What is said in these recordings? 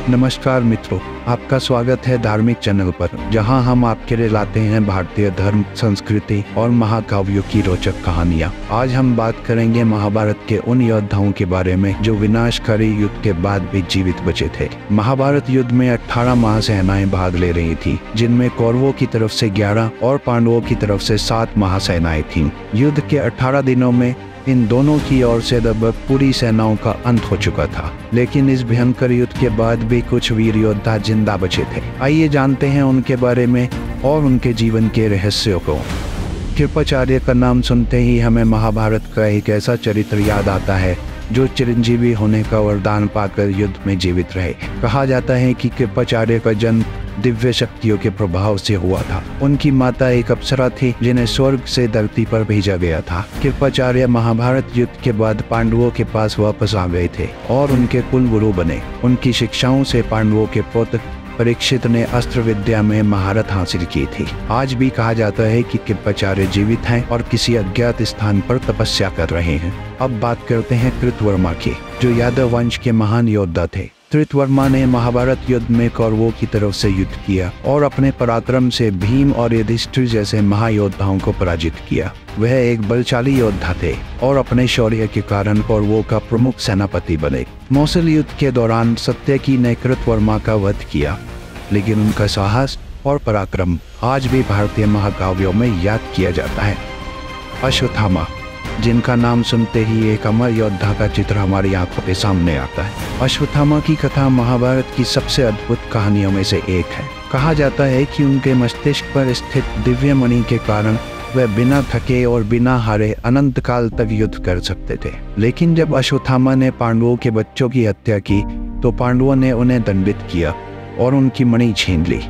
नमस्कार मित्रों, आपका स्वागत है धार्मिक चैनल पर, जहां हम आपके लिए लाते हैं भारतीय धर्म, संस्कृति और महाकाव्यों की रोचक कहानियां। आज हम बात करेंगे महाभारत के उन योद्धाओं के बारे में जो विनाशकारी युद्ध के बाद भी जीवित बचे थे। महाभारत युद्ध में 18 महासेनाएं भाग ले रही थी, जिनमें कौरवों की तरफ से 11 और पांडवों की तरफ से 7 महासेनाएं थीं। युद्ध के 18 दिनों में इन दोनों की ओर से लगभग पूरी सेनाओं का अंत हो चुका था, लेकिन इस भयंकर युद्ध के बाद भी कुछ वीर योद्धा जिंदा बचे थे। आइए जानते हैं उनके बारे में और उनके जीवन के रहस्यों को। कृपाचार्य का नाम सुनते ही हमें महाभारत का एक ऐसा चरित्र याद आता है जो चिरंजीवी होने का वरदान पाकर युद्ध में जीवित रहे। कहा जाता है कि कृपाचार्य का जन्म दिव्य शक्तियों के प्रभाव से हुआ था। उनकी माता एक अप्सरा थी जिन्हें स्वर्ग से धरती पर भेजा गया था। कृपाचार्य महाभारत युद्ध के बाद पांडवों के पास वापस आ गए थे और उनके कुल गुरु बने। उनकी शिक्षाओं से पांडवों के पुत्र परीक्षित ने अस्त्र विद्या में महारत हासिल की थी। आज भी कहा जाता है कि कृपाचार्य जीवित हैं और किसी अज्ञात स्थान पर तपस्या कर रहे हैं। अब बात करते हैं कृतवर्मा की, जो यादव वंश के महान योद्धा थे। कृतवर्मा ने महाभारत युद्ध में कौरवों की तरफ से युद्ध किया और अपने पराक्रम से भीम और युधिष्ठिर जैसे महायोद्धाओं को पराजित किया। वह एक बलशाली योद्धा थे और अपने शौर्य के कारण कौरवों का प्रमुख सेनापति बने। मौसल युद्ध के दौरान सत्यकी ने कृतवर्मा का वध किया, लेकिन उनका साहस और पराक्रम आज भी भारतीय महाकाव्यों में याद किया जाता है। अश्वत्थामा, जिनका नाम सुनते ही एक अमर योद्धा का चित्र हमारी आंखों के सामने आता है। अश्वत्थामा की कथा महाभारत की सबसे अद्भुत कहानियों में से एक है। कहा जाता है कि उनके मस्तिष्क पर स्थित दिव्य मणि के कारण वह बिना थके और बिना हारे अनंत काल तक युद्ध कर सकते थे। लेकिन जब अश्वत्थामा ने पांडवों के बच्चों की हत्या की तो पांडवों ने उन्हें दंडित किया और उनकी मणि छीन ली।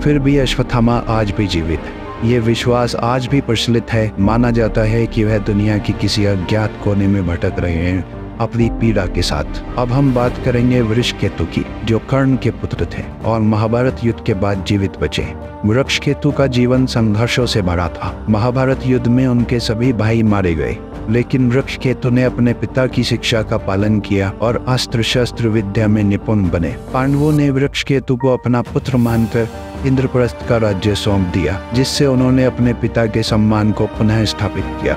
फिर भी अश्वत्थामा आज भी जीवित है। ये विश्वास आज भी प्रचलित है। माना जाता है कि वह दुनिया की किसी अज्ञात कोने में भटक रहे हैं अपनी पीड़ा के साथ। अब हम बात करेंगे वृषकेतु की, जो कर्ण के पुत्र थे और महाभारत युद्ध के बाद जीवित बचे। वृषकेतु का जीवन संघर्षों से भरा था। महाभारत युद्ध में उनके सभी भाई मारे गए, लेकिन वृषकेतु ने अपने पिता की शिक्षा का पालन किया और अस्त्र शस्त्र विद्या में निपुण बने। पांडवों ने वृषकेतु को अपना पुत्र मानकर इंद्रप्रस्थ का राज्य सौंप दिया, जिससे उन्होंने अपने पिता के सम्मान को पुनः स्थापित किया।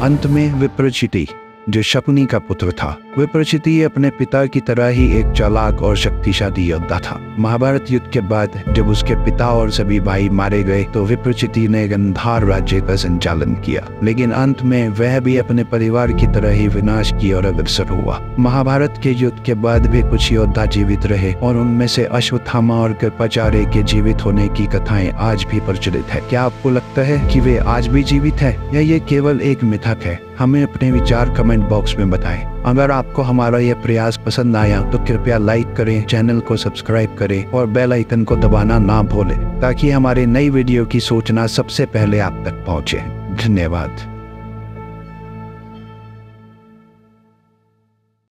अंत में विप्रचिति, जो शकुनी का पुत्र था, विप्रचिति अपने पिता की तरह ही एक चालाक और शक्तिशाली योद्धा था। महाभारत युद्ध के बाद जब उसके पिता और सभी भाई मारे गए तो विप्रचिति ने गांधार राज्य का संचालन किया, लेकिन अंत में वह भी अपने परिवार की तरह ही विनाश की ओर अग्रसर हुआ। महाभारत के युद्ध के बाद भी कुछ योद्धा जीवित रहे और उनमें से अश्वत्थामा और कृपाचार्य के जीवित होने की कथाएं आज भी प्रचलित है। क्या आपको लगता है कि वे आज भी जीवित है या ये केवल एक मिथक है? हमें अपने विचार कमेंट बॉक्स में बताएं। अगर आपको हमारा यह प्रयास पसंद आया तो कृपया लाइक करें, चैनल को सब्सक्राइब करें और बेल आइकन को दबाना ना भूलें, ताकि हमारे नई वीडियो की सूचना सबसे पहले आप तक पहुंचे। धन्यवाद।